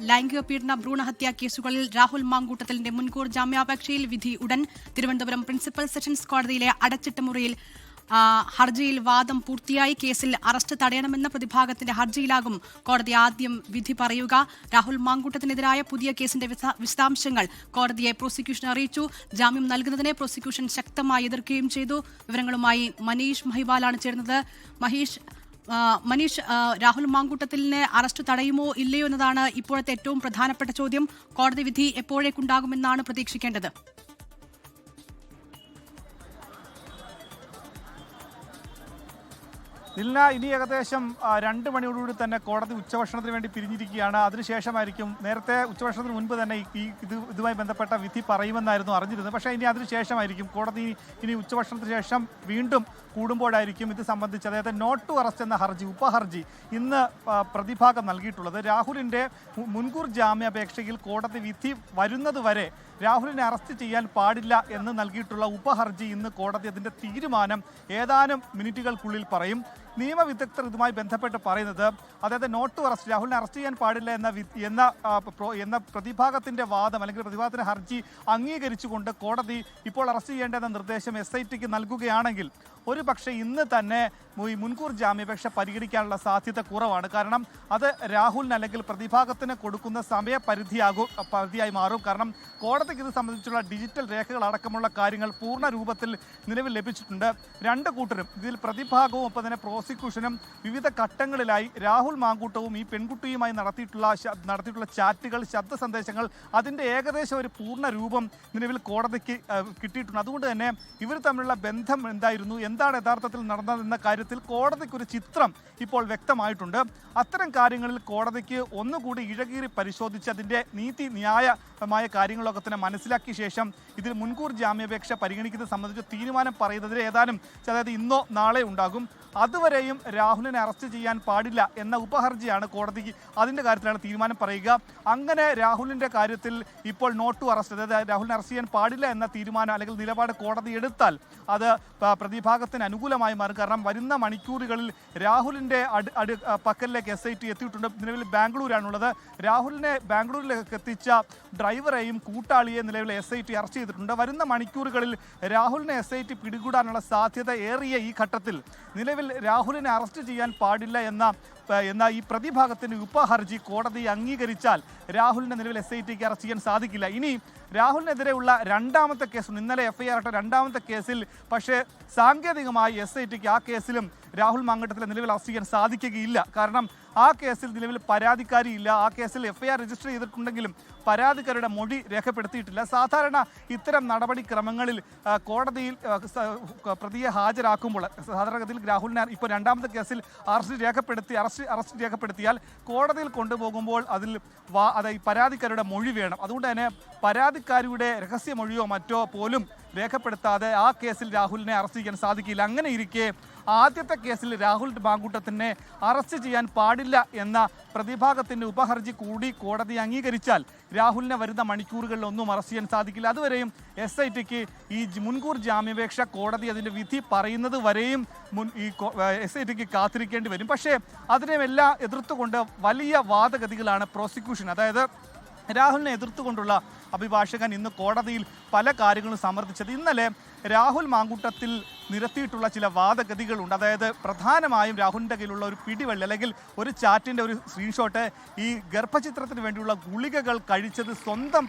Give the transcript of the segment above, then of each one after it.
ലൈംഗിക പീഡന ഭ്രൂണഹത്യാ കേസുകളിൽ രാഹുൽ മാങ്കൂട്ടത്തിലിന്റെ മുൻകൂർ ജാമ്യാപേക്ഷയിൽ വിധി ഉടൻ. തിരുവനന്തപുരം പ്രിൻസിപ്പൽ സെഷൻസ് കോടതിയിലെ അടച്ചിട്ട മുറിയിൽ ഹർജിയിൽ വാദം പൂർത്തിയായി. കേസിൽ അറസ്റ്റ് തടയണമെന്ന പ്രതിഭാഗത്തിന്റെ ഹർജിയിലാകും കോടതി ആദ്യം വിധി പറയുക. രാഹുൽ മാങ്കൂട്ടത്തിനെതിരായ പുതിയ കേസിന്റെ വിശദാംശങ്ങൾ കോടതിയെ പ്രോസിക്യൂഷൻ അറിയിച്ചു. ജാമ്യം നൽകുന്നതിനെ പ്രോസിക്യൂഷൻ ശക്തമായി എതിർക്കുകയും ചെയ്തു. വിവരങ്ങളുമായി മനീഷ് മഹിവാലാണ് ചേരുന്നത്. മനീഷ്, രാഹുൽ മാങ്കൂട്ടത്തിലിനെ അറസ്റ്റ് തടയുമോ ഇല്ലയോ എന്നതാണ് ഇപ്പോഴത്തെ ഏറ്റവും പ്രധാനപ്പെട്ട ചോദ്യം. കോടതി വിധി എപ്പോഴേക്കുണ്ടാകുമെന്നാണ് പ്രതീക്ഷിക്കേണ്ടത്? ഇല്ല, ഇനി ഏകദേശം 2 മണിയോടുകൂടി തന്നെ കോടതി ഉച്ചഭക്ഷണത്തിന് വേണ്ടി പിരിഞ്ഞിരിക്കുകയാണ്. അതിനുശേഷമായിരിക്കും, നേരത്തെ ഉച്ചഭക്ഷണത്തിന് മുൻപ് തന്നെ ഇതുമായി ബന്ധപ്പെട്ട വിധി പറയുമെന്നായിരുന്നു അറിഞ്ഞിരുന്നത്. പക്ഷേ ഇനി അതിനുശേഷമായിരിക്കും കോടതി ഇനി ഉച്ചഭക്ഷണത്തിന് ശേഷം വീണ്ടും കൂടുമ്പോഴായിരിക്കും ഇത് സംബന്ധിച്ച്, അതായത് നോട്ട് ടു അറസ്റ്റ് എന്ന ഹർജി, ഉപഹർജി ഇന്ന് പ്രതിഭാഗം നൽകിയിട്ടുള്ളത്. രാഹുലിൻ്റെ മുൻകൂർ ജാമ്യാപേക്ഷയിൽ കോടതി വിധി വരുന്നതുവരെ രാഹുലിനെ അറസ്റ്റ് ചെയ്യാൻ പാടില്ല എന്ന് നൽകിയിട്ടുള്ള ഉപഹർജി ഇന്ന് കോടതി അതിൻ്റെ തീരുമാനം ഏതാനും മിനിറ്റുകൾക്കുള്ളിൽ പറയും. നിയമവിദഗ്ധർ ഇതുമായി ബന്ധപ്പെട്ട് പറയുന്നത്, അതായത് നോട്ട് ടു അറസ്റ്റ്, രാഹുലിനെ അറസ്റ്റ് ചെയ്യാൻ പാടില്ല എന്ന പ്രതിഭാഗത്തിൻ്റെ വാദം അല്ലെങ്കിൽ പ്രതിഭാഗത്തിൻ്റെ ഹർജി അംഗീകരിച്ചുകൊണ്ട് കോടതി ഇപ്പോൾ അറസ്റ്റ് ചെയ്യേണ്ടെന്ന നിർദ്ദേശം SITക്ക് നൽകുകയാണെങ്കിൽ ഒരു പക്ഷേ ഇന്ന് തന്നെ ഈ മുൻകൂർ ജാമ്യാപേക്ഷ പരിഗണിക്കാനുള്ള സാധ്യത കുറവാണ്. കാരണം അത് രാഹുലിന് അല്ലെങ്കിൽ പ്രതിഭാഗത്തിന് കൊടുക്കുന്ന സമയപരിധിയായി മാറും. കാരണം കോടതിക്ക് ഇത് സംബന്ധിച്ചുള്ള ഡിജിറ്റൽ രേഖകൾ അടക്കമുള്ള കാര്യങ്ങൾ പൂർണ്ണ രൂപത്തിൽ നിലവിൽ ലഭിച്ചിട്ടുണ്ട്. 2 കൂട്ടരും, ഇതിൽ പ്രതിഭാഗവും ഒപ്പം തന്നെ പ്രോസിക്യൂഷനും വിവിധ ഘട്ടങ്ങളിലായി രാഹുൽ മാങ്കൂട്ടവും ഈ പെൺകുട്ടിയുമായി നടത്തിയിട്ടുള്ള ചാറ്റുകൾ, ശബ്ദ സന്ദേശങ്ങൾ, അതിൻ്റെ ഏകദേശം ഒരു പൂർണ്ണ രൂപം നിലവിൽ കോടതിക്ക് കിട്ടിയിട്ടുണ്ട്. അതുകൊണ്ട് തന്നെ ഇവർ തമ്മിലുള്ള ബന്ധം എന്തായിരുന്നു, എന്താണ് യഥാർത്ഥത്തിൽ നടന്നതെന്ന കാര്യത്തിൽ കോടതിക്കൊരു ചിത്രം ഇപ്പോൾ വ്യക്തമായിട്ടുണ്ട്. അത്തരം കാര്യങ്ങളിൽ കോടതിക്ക് ഒന്നുകൂടി ഇഴകീറി പരിശോധിച്ച് അതിൻ്റെ നീതി ന്യായമായ കാര്യങ്ങളൊക്കെ തന്നെ മനസ്സിലാക്കിയ ശേഷം ഇതിൽ മുൻകൂർ ജാമ്യാപേക്ഷ പരിഗണിക്കുന്നത് സംബന്ധിച്ച് തീരുമാനം പറയുന്നതിന് ഏതാനും, അതായത് ഇന്നോ നാളെ ഉണ്ടാകും. അതുവരെയും രാഹുലിനെ അറസ്റ്റ് ചെയ്യാൻ പാടില്ല എന്ന ഉപഹർജിയാണ് കോടതിക്ക്, അതിൻ്റെ കാര്യത്തിലാണ് തീരുമാനം പറയുക. അങ്ങനെ രാഹുലിൻ്റെ കാര്യത്തിൽ ഇപ്പോൾ നോട്ട് ടു അറസ്റ്റ്, അതായത് രാഹുലിനെ അറസ്റ്റ് ചെയ്യാൻ പാടില്ല എന്ന തീരുമാനം അല്ലെങ്കിൽ നിലപാട് കോടതി എടുത്താൽ അത് പ്രതിഭാഗത്തിന് അനുകൂലമായി മാറും. കാരണം വരുന്ന മണിക്കൂറുകളിൽ രാഹുലിൻ്റെ പക്കലിലേക്ക് SIT എത്തിയിട്ടുണ്ട്. നിലവിൽ ബാംഗ്ലൂരാണുള്ളത്. രാഹുലിനെ ബാംഗ്ലൂരിലേക്ക് എത്തിച്ച ഡ്രൈവറെയും കൂട്ടാളിയെ നിലവിൽ SIT അറസ്റ്റ് ചെയ്തിട്ടുണ്ട്. വരുന്ന മണിക്കൂറുകളിൽ രാഹുലിനെ SIT പിടികൂടാനുള്ള സാധ്യത ഏറിയ ഈ ഘട്ടത്തിൽ നിലവിൽ രാഹുലിനെ അറസ്റ്റ് ചെയ്യാൻ പാടില്ല എന്ന ഈ പ്രതിഭാഗത്തിൻ്റെ ഉപഹർജി കോടതി അംഗീകരിച്ചാൽ രാഹുലിനെ നിലവിൽ SITക്ക് അറസ്റ്റ് ചെയ്യാൻ സാധിക്കില്ല. ഇനി രാഹുലിനെതിരെയുള്ള 2ാമത്തെ കേസും, ഇന്നലെ FIR ഇട്ട 2ാമത്തെ കേസിൽ പക്ഷേ സാങ്കേതികമായി SITക്ക് ആ കേസിലും രാഹുൽ മാങ്കൂട്ടത്തിലെ നിലവിൽ അറസ്റ്റ് ചെയ്യാൻ സാധിക്കുകയില്ല. കാരണം ആ കേസിൽ നിലവിൽ പരാതിക്കാരിയില്ല. ആ കേസിൽ FIR രജിസ്റ്റർ ചെയ്തിട്ടുണ്ടെങ്കിലും പരാതിക്കാരുടെ മൊഴി രേഖപ്പെടുത്തിയിട്ടില്ല. സാധാരണ ഇത്തരം നടപടിക്രമങ്ങളിൽ കോടതിയിൽ പ്രതിയെ ഹാജരാക്കുമ്പോൾ സാധാരണഗതിയിൽ രാഹുലിനെ ഇപ്പോൾ 2ാമത്തെ കേസിൽ അറസ്റ്റ് രേഖപ്പെടുത്തിയാൽ കോടതിയിൽ കൊണ്ടുപോകുമ്പോൾ അതായത് പരാതിക്കാരുടെ മൊഴി വേണം. അതുകൊണ്ട് തന്നെ പരാതിക്കാരിയുടെ രഹസ്യമൊഴിയോ മറ്റോ പോലും രേഖപ്പെടുത്താതെ ആ കേസിൽ രാഹുലിനെ അറസ്റ്റ് ചെയ്യാൻ സാധിക്കില്ല. അങ്ങനെ ഇരിക്കെ ആദ്യത്തെ കേസിൽ രാഹുൽ മാങ്കൂട്ടത്തിനെ അറസ്റ്റ് ചെയ്യാൻ പാടില്ല എന്ന പ്രതിഭാഗത്തിൻ്റെ ഉപഹർജി കൂടി കോടതി അംഗീകരിച്ചാൽ രാഹുലിനെ വരുന്ന മണിക്കൂറുകളിലൊന്നും അറസ്റ്റ് ചെയ്യാൻ സാധിക്കില്ല. അതുവരെയും SITക്ക് ഈ മുൻകൂർ ജാമ്യാപേക്ഷ കോടതി അതിൻ്റെ വിധി പറയുന്നത് വരെയും SITക്ക് കാത്തിരിക്കേണ്ടി വരും. പക്ഷേ അതിനെല്ലാം എതിർത്തുകൊണ്ട് വലിയ വാദഗതികളാണ് പ്രോസിക്യൂഷൻ, അതായത് രാഹുലിനെ എതിർത്തുകൊണ്ടുള്ള അഭിഭാഷകൻ ഇന്ന് കോടതിയിൽ പല കാര്യങ്ങളും സമർത്ഥിച്ചത്. ഇന്നലെ രാഹുൽ മാങ്കൂട്ടത്തിൽ നിരത്തിയിട്ടുള്ള ചില വാദഗതികളുണ്ട്. അതായത് പ്രധാനമായും രാഹുലിൻ്റെ കയ്യിലുള്ള ഒരു പിടിവള്ളി അല്ലെങ്കിൽ ഒരു ചാറ്റിൻ്റെ ഒരു സ്ക്രീൻഷോട്ട്, ഈ ഗർഭചിത്രത്തിന് വേണ്ടിയുള്ള ഗുളികകൾ കഴിച്ചത് സ്വന്തം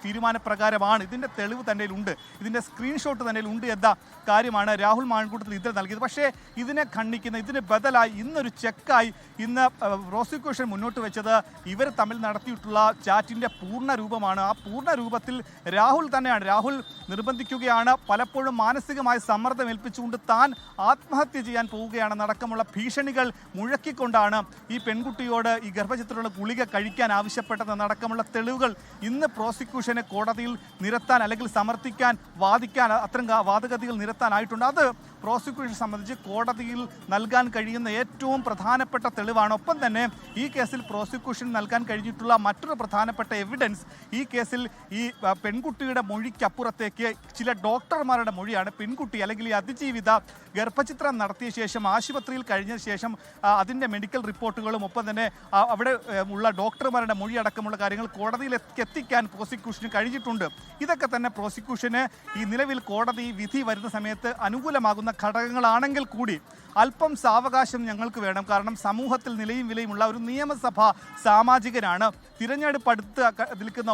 തീരുമാനപ്രകാരമാണ്, ഇതിൻ്റെ തെളിവ് തന്നെ ഉണ്ട്, ഇതിൻ്റെ സ്ക്രീൻഷോട്ട് തന്നെ ഉണ്ട് എന്ന കാര്യമാണ് രാഹുൽ മാങ്കൂട്ടത്തിൽ ഇന്നലെ നൽകിയത്. പക്ഷേ ഇതിനെ ഖണ്ഡിക്കുന്ന, ഇതിന് ബദലായി ഇന്നൊരു ചെക്കായി ഇന്ന് പ്രോസിക്യൂഷൻ മുന്നോട്ട് വെച്ചത് ഇവർ തമ്മിൽ നടത്തിയിട്ടുള്ള ചാറ്റിൻ്റെ പൂർണ്ണ രൂപമാണ്. ആ പൂർണ്ണ രൂപത്തിൽ രാഹുൽ തന്നെയാണ്, രാഹുൽ നിർബന്ധിക്കുകയാണ്, പലപ്പോഴും മാനസികമായ സമ്മർദ്ദം ഏൽപ്പിച്ചുകൊണ്ട് താൻ ആത്മഹത്യ ചെയ്യാൻ പോവുകയാണെന്നടക്കമുള്ള ഭീഷണികൾ മുഴക്കിക്കൊണ്ടാണ് ഈ പെൺകുട്ടിയോട് ഈ ഗർഭചിത്രമുള്ള ഗുളിക കഴിക്കാൻ ആവശ്യപ്പെട്ടതെന്നടക്കമുള്ള തെളിവുകൾ ഇന്ന് പ്രോസിക്യൂഷനെ കോടതിയിൽ നിരത്താൻ അല്ലെങ്കിൽ സമർത്ഥിക്കാൻ, വാദിക്കാൻ, അത്തരം വാദഗതികൾ നിരത്താനായിട്ടുണ്ട്. അത് പ്രോസിക്യൂഷൻ സംബന്ധിച്ച് കോടതിയിൽ നൽകാൻ കഴിയുന്ന ഏറ്റവും പ്രധാനപ്പെട്ട തെളിവാണ്. ഒപ്പം തന്നെ ഈ കേസിൽ പ്രോസിക്യൂഷൻ നൽകാൻ കഴിഞ്ഞിട്ടുള്ള മറ്റൊരു പ്രധാനപ്പെട്ട എവിഡൻസ്, ഈ കേസിൽ ഈ പെൺകുട്ടിയുടെ മൊഴിക്കപ്പുറത്തേക്ക് ചില ഡോക്ടർമാരുടെ മൊഴിയാണ്. പെൺകുട്ടി അല്ലെങ്കിൽ ഈ അതിജീവിത ഗർഭചിത്രം നടത്തിയ ശേഷം ആശുപത്രിയിൽ കഴിഞ്ഞ ശേഷം അതിൻ്റെ മെഡിക്കൽ റിപ്പോർട്ടുകളും ഒപ്പം തന്നെ അവിടെ ഉള്ള ഡോക്ടർമാരുടെ മൊഴിയടക്കമുള്ള കാര്യങ്ങൾ കോടതിയിലേക്ക് എത്തിക്കാൻ പ്രോസിക്യൂഷന് കഴിഞ്ഞിട്ടുണ്ട്. ഇതൊക്കെ തന്നെ പ്രോസിക്യൂഷന് ഈ നിലവിൽ കോടതി വിധി വരുന്ന സമയത്ത് അനുകൂലമാകുന്ന ഘടകങ്ങളാണെങ്കിൽ കൂടി അല്പം സാവകാശം ഞങ്ങൾക്ക് വേണം. കാരണം സമൂഹത്തിൽ നിലയും വിലയുമുള്ള ഒരു നിയമസഭാ സാമാജികനാണ്. തിരഞ്ഞെടുപ്പ് അടുത്ത് നിൽക്കുന്ന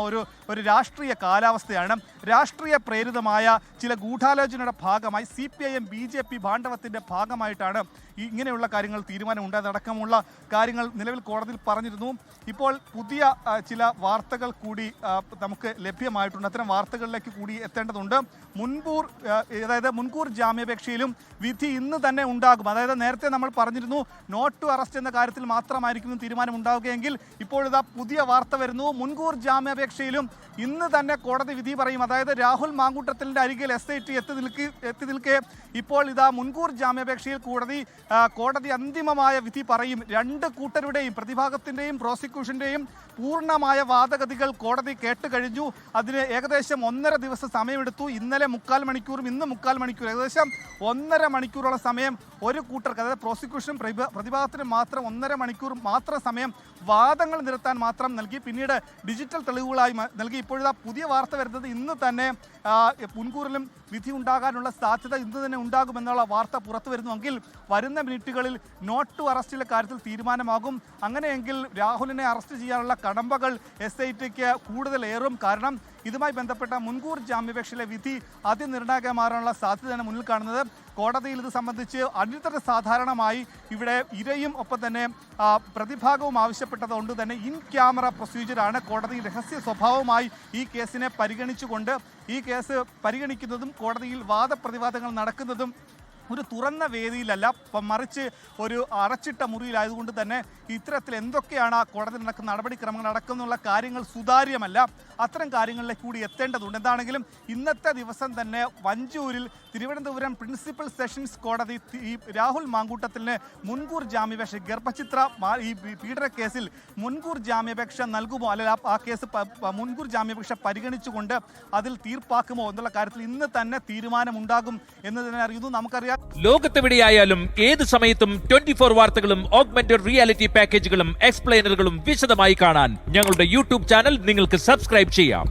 ഒരു രാഷ്ട്രീയ കാലാവസ്ഥയാണ്. രാഷ്ട്രീയ പ്രേരിതമായ ചില ഗൂഢാലോചനയുടെ ഭാഗമായി CPIM BJP ഭാണ്ഡവത്തിൻ്റെ ഭാഗമായിട്ടാണ് ഇങ്ങനെയുള്ള കാര്യങ്ങൾ തീരുമാനമുണ്ടായതടക്കമുള്ള കാര്യങ്ങൾ നിലവിൽ കോടതിയിൽ പറഞ്ഞിരുന്നു. ഇപ്പോൾ പുതിയ ചില വാർത്തകൾ കൂടി നമുക്ക് ലഭ്യമായിട്ടുണ്ട്. അത്തരം വാർത്തകളിലേക്ക് കൂടി എത്തേണ്ടതുണ്ട്. മുൻകൂർ ജാമ്യാപേക്ഷയിലും വിധി ഇന്ന് തന്നെ ഉണ്ടാകും. അതായത് നേരത്തെ നമ്മൾ പറഞ്ഞിരുന്നു നോട്ട് ടു അറസ്റ്റ് എന്ന കാര്യത്തിൽ മാത്രമായിരിക്കും തീരുമാനം ഉണ്ടാവുകയെങ്കിൽ ഇപ്പോഴിതാ പുതിയ വാർത്ത വരുന്നു. മുൻകൂർ ജാമ്യാപേക്ഷയിലും ഇന്ന് തന്നെ കോടതി വിധി പറയും. അതായത് രാഹുൽ മാങ്കൂട്ടത്തിലിൻ്റെ അരികിൽ SIT എത്തി നിൽക്കെ ഇപ്പോൾ ഇതാ മുൻകൂർ ജാമ്യാപേക്ഷയിൽ കോടതി അന്തിമമായ വിധി പറയും. രണ്ട് കൂട്ടരുടെയും പ്രതിഭാഗത്തിൻ്റെയും പ്രോസിക്യൂഷൻ്റെയും പൂർണ്ണമായ വാദഗതികൾ കോടതി കേട്ട് കഴിഞ്ഞു. അതിന് ഏകദേശം 1.5 ദിവസം സമയമെടുത്തു. ഇന്നലെ 3/4 മണിക്കൂറും ഇന്ന് 3/4 മണിക്കൂർ, ഏകദേശം 1.5 മണിക്കൂറോളം സമയം ഒരു കൂട്ടർക്ക്, അതായത് പ്രോസിക്യൂഷനും പ്രതിഭാഗത്തിന് മാത്രം 1.5 മണിക്കൂർ മാത്രം സമയം വാദങ്ങൾ നിരത്താൻ മാത്രം നൽകി. പിന്നീട് ഡിജിറ്റൽ തെളിവുകളായി നൽകി. ഇപ്പോഴിതാ പുതിയ വാർത്ത വരുന്നത് ഇന്ന് തന്നെ മുൻകൂറിലും വിധി ഉണ്ടാകാനുള്ള സാധ്യത ഇന്ന് തന്നെ ഉണ്ടാകുമെന്നുള്ള വാർത്ത പുറത്തു വരുന്നുവെങ്കിൽ വരുന്ന മിനിറ്റുകളിൽ നോട്ട് ടു അറസ്റ്റിലെ കാര്യത്തിൽ തീരുമാനമാകും. അങ്ങനെയെങ്കിൽ രാഹുലിനെ അറസ്റ്റ് ചെയ്യാനുള്ള കടമ്പകൾ SITക്ക് കൂടുതൽ ഏറും. കാരണം ഇതുമായി ബന്ധപ്പെട്ട മുൻകൂർ ജാമ്യാപേക്ഷയിലെ വിധി അതിനിർണായകമാകാനുള്ള സാധ്യതയാണ് മുന്നിൽ കാണുന്നത്. കോടതിയിൽ ഇത് സംബന്ധിച്ച് അടിത്തറ സാധാരണമായി ഇവിടെ ഇരയും ഒപ്പം തന്നെ പ്രതിഭാഗവും ആവശ്യപ്പെട്ടതുകൊണ്ട് തന്നെ ഇൻ ക്യാമറ പ്രൊസീജിയറാണ്. കോടതി രഹസ്യ സ്വഭാവമായി ഈ കേസിനെ പരിഗണിച്ചുകൊണ്ട് ഈ കേസ് പരിഗണിക്കുന്നതും കോടതിയിൽ വാദപ്രതിവാദങ്ങൾ നടക്കുന്നതും ഒരു തുറന്ന വേദിയിലല്ല, മറിച്ച് ഒരു അടച്ചിട്ട മുറിയിലായതുകൊണ്ട് തന്നെ ഇത്തരത്തിൽ എന്തൊക്കെയാണ് ആ കോടതി നടക്കുന്ന നടപടിക്രമങ്ങൾ നടക്കുന്നുള്ള കാര്യങ്ങൾ സുതാര്യമല്ല. അത്തരം കാര്യങ്ങളിലേക്ക് കൂടി എത്തേണ്ടതുണ്ട്. എന്താണെങ്കിലും ഇന്നത്തെ ദിവസം തന്നെ വഞ്ചൂരിൽ തിരുവനന്തപുരം പ്രിൻസിപ്പൽ സെഷൻസ് കോടതി ഈ രാഹുൽ മാങ്കൂട്ടത്തിന് മുൻകൂർ ജാമ്യാപേക്ഷ ഗർഭചിത്ര ഈ പീഡന കേസിൽ മുൻകൂർ ജാമ്യാപേക്ഷ നൽകുമോ, അല്ലെങ്കിൽ ആ കേസ് മുൻകൂർ ജാമ്യാപേക്ഷ പരിഗണിച്ചുകൊണ്ട് അതിൽ തീർപ്പാക്കുമോ എന്നുള്ള കാര്യത്തിൽ ഇന്ന് തന്നെ തീരുമാനമുണ്ടാകും എന്ന് തന്നെ അറിയുന്നു. നമുക്കറിയാം, ലോകത്തെവിടെയായാലും ഏത് സമയത്തും 24 വാർത്തകളും ഓഗ്മെന്റഡ് റിയാലിറ്റി പാക്കേജുകളും എക്സ്പ്ലെയിനറുകളും വിശദമായി കാണാൻ ഞങ്ങളുടെ YouTube ചാനൽ നിങ്ങൾക്ക് സബ്സ്ക്രൈബ് ചെയ്യാം.